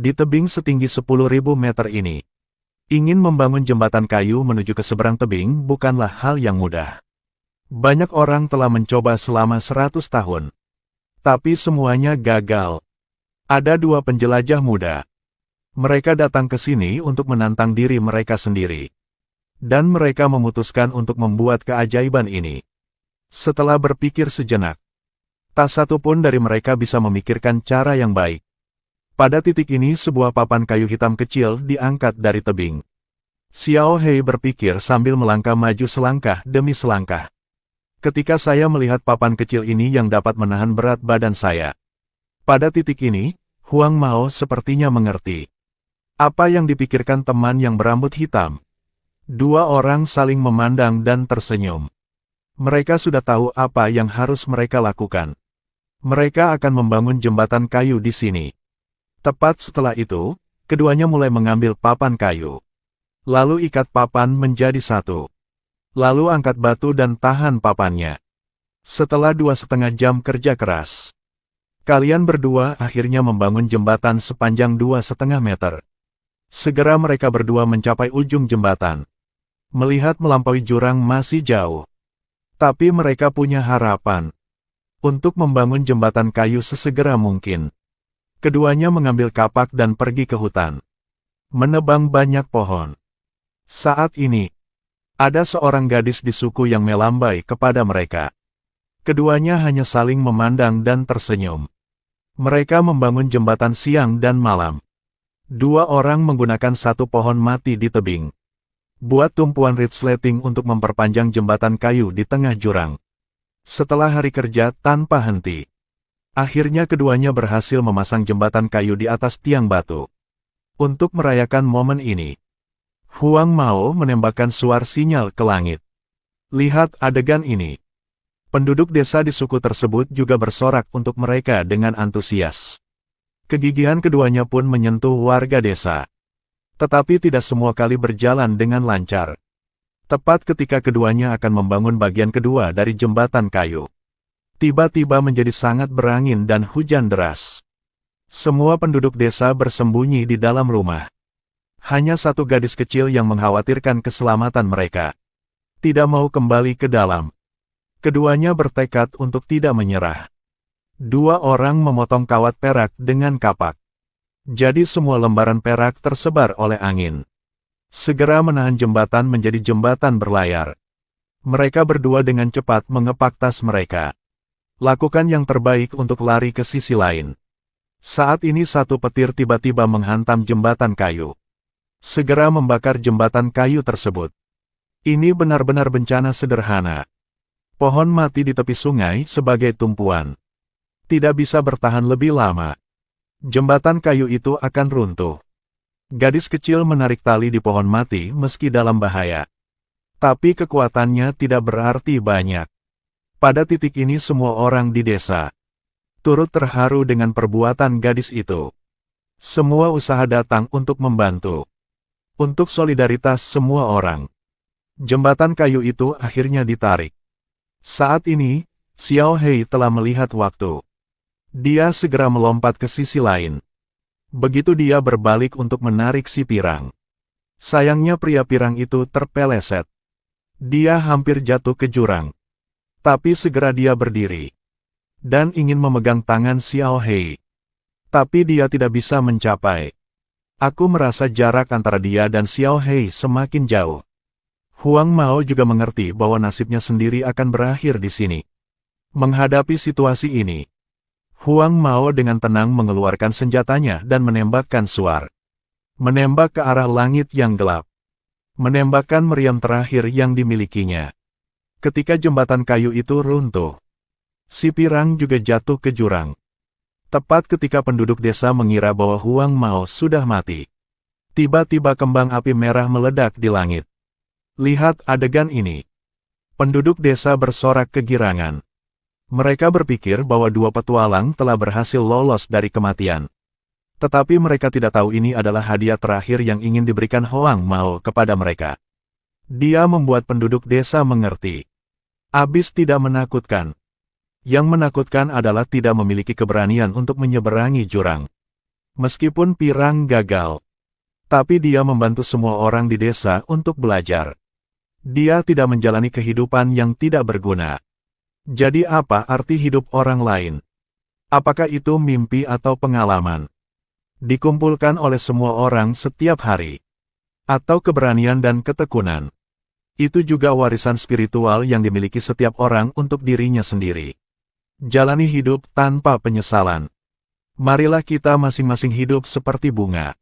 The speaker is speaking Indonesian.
Di tebing setinggi 10.000 meter ini, ingin membangun jembatan kayu menuju ke seberang tebing bukanlah hal yang mudah. Banyak orang telah mencoba selama 100 tahun. Tapi semuanya gagal. Ada dua penjelajah muda. Mereka datang ke sini untuk menantang diri mereka sendiri. Dan mereka memutuskan untuk membuat keajaiban ini. Setelah berpikir sejenak, tak satu pun dari mereka bisa memikirkan cara yang baik. Pada titik ini sebuah papan kayu hitam kecil diangkat dari tebing. Xiao Hei berpikir sambil melangkah maju selangkah demi selangkah. Ketika saya melihat papan kecil ini yang dapat menahan berat badan saya. Pada titik ini, Huang Mao sepertinya mengerti. Apa yang dipikirkan teman yang berambut hitam? Dua orang saling memandang dan tersenyum. Mereka sudah tahu apa yang harus mereka lakukan. Mereka akan membangun jembatan kayu di sini. Tepat setelah itu, keduanya mulai mengambil papan kayu. Lalu ikat papan menjadi satu. Lalu angkat batu dan tahan papannya. Setelah 2,5 jam kerja keras, kalian berdua akhirnya membangun jembatan sepanjang 2,5 meter. Segera mereka berdua mencapai ujung jembatan. Melihat melampaui jurang masih jauh. Tapi mereka punya harapan untuk membangun jembatan kayu sesegera mungkin. Keduanya mengambil kapak dan pergi ke hutan. Menebang banyak pohon. Saat ini, ada seorang gadis di suku yang melambai kepada mereka. Keduanya hanya saling memandang dan tersenyum. Mereka membangun jembatan siang dan malam. Dua orang menggunakan satu pohon mati di tebing. Buat tumpuan resleting untuk memperpanjang jembatan kayu di tengah jurang. Setelah hari kerja tanpa henti, akhirnya keduanya berhasil memasang jembatan kayu di atas tiang batu. Untuk merayakan momen ini, Huang Mao menembakkan suar sinyal ke langit. Lihat adegan ini. Penduduk desa di suku tersebut juga bersorak untuk mereka dengan antusias. Kegigihan keduanya pun menyentuh warga desa. Tetapi tidak semua kali berjalan dengan lancar. Tepat ketika keduanya akan membangun bagian kedua dari jembatan kayu, tiba-tiba menjadi sangat berangin dan hujan deras. Semua penduduk desa bersembunyi di dalam rumah. Hanya satu gadis kecil yang mengkhawatirkan keselamatan mereka. Tidak mau kembali ke dalam. Keduanya bertekad untuk tidak menyerah. Dua orang memotong kawat perak dengan kapak. Jadi semua lembaran perak tersebar oleh angin. Segera menahan jembatan menjadi jembatan berlayar. Mereka berdua dengan cepat mengepak tas mereka. Lakukan yang terbaik untuk lari ke sisi lain. Saat ini satu petir tiba-tiba menghantam jembatan kayu. Segera membakar jembatan kayu tersebut. Ini benar-benar bencana sederhana. Pohon mati di tepi sungai sebagai tumpuan. Tidak bisa bertahan lebih lama. Jembatan kayu itu akan runtuh. Gadis kecil menarik tali di pohon mati meski dalam bahaya. Tapi kekuatannya tidak berarti banyak. Pada titik ini semua orang di desa turut terharu dengan perbuatan gadis itu. Semua usaha datang untuk membantu. Untuk solidaritas semua orang. Jembatan kayu itu akhirnya ditarik. Saat ini, Xiao Hei telah melihat waktu. Dia segera melompat ke sisi lain. Begitu dia berbalik untuk menarik si pirang. Sayangnya pria pirang itu terpeleset. Dia hampir jatuh ke jurang. Tapi segera dia berdiri. Dan ingin memegang tangan Xiao Hei. Tapi dia tidak bisa mencapai. Aku merasa jarak antara dia dan Xiao Hei semakin jauh. Huang Mao juga mengerti bahwa nasibnya sendiri akan berakhir di sini. Menghadapi situasi ini, Huang Mao dengan tenang mengeluarkan senjatanya dan menembakkan suar. Menembak ke arah langit yang gelap. Menembakkan meriam terakhir yang dimilikinya. Ketika jembatan kayu itu runtuh, si pirang juga jatuh ke jurang. Tepat ketika penduduk desa mengira bahwa Huang Mao sudah mati. Tiba-tiba kembang api merah meledak di langit. Lihat adegan ini. Penduduk desa bersorak kegirangan. Mereka berpikir bahwa dua petualang telah berhasil lolos dari kematian. Tetapi mereka tidak tahu ini adalah hadiah terakhir yang ingin diberikan Huang Mao kepada mereka. Dia membuat penduduk desa mengerti. Abis tidak menakutkan. Yang menakutkan adalah tidak memiliki keberanian untuk menyeberangi jurang. Meskipun Pirang gagal, tapi dia membantu semua orang di desa untuk belajar. Dia tidak menjalani kehidupan yang tidak berguna. Jadi apa arti hidup orang lain? Apakah itu mimpi atau pengalaman? Dikumpulkan oleh semua orang setiap hari. Atau keberanian dan ketekunan. Itu juga warisan spiritual yang dimiliki setiap orang untuk dirinya sendiri. Jalani hidup tanpa penyesalan. Marilah kita masing-masing hidup seperti bunga.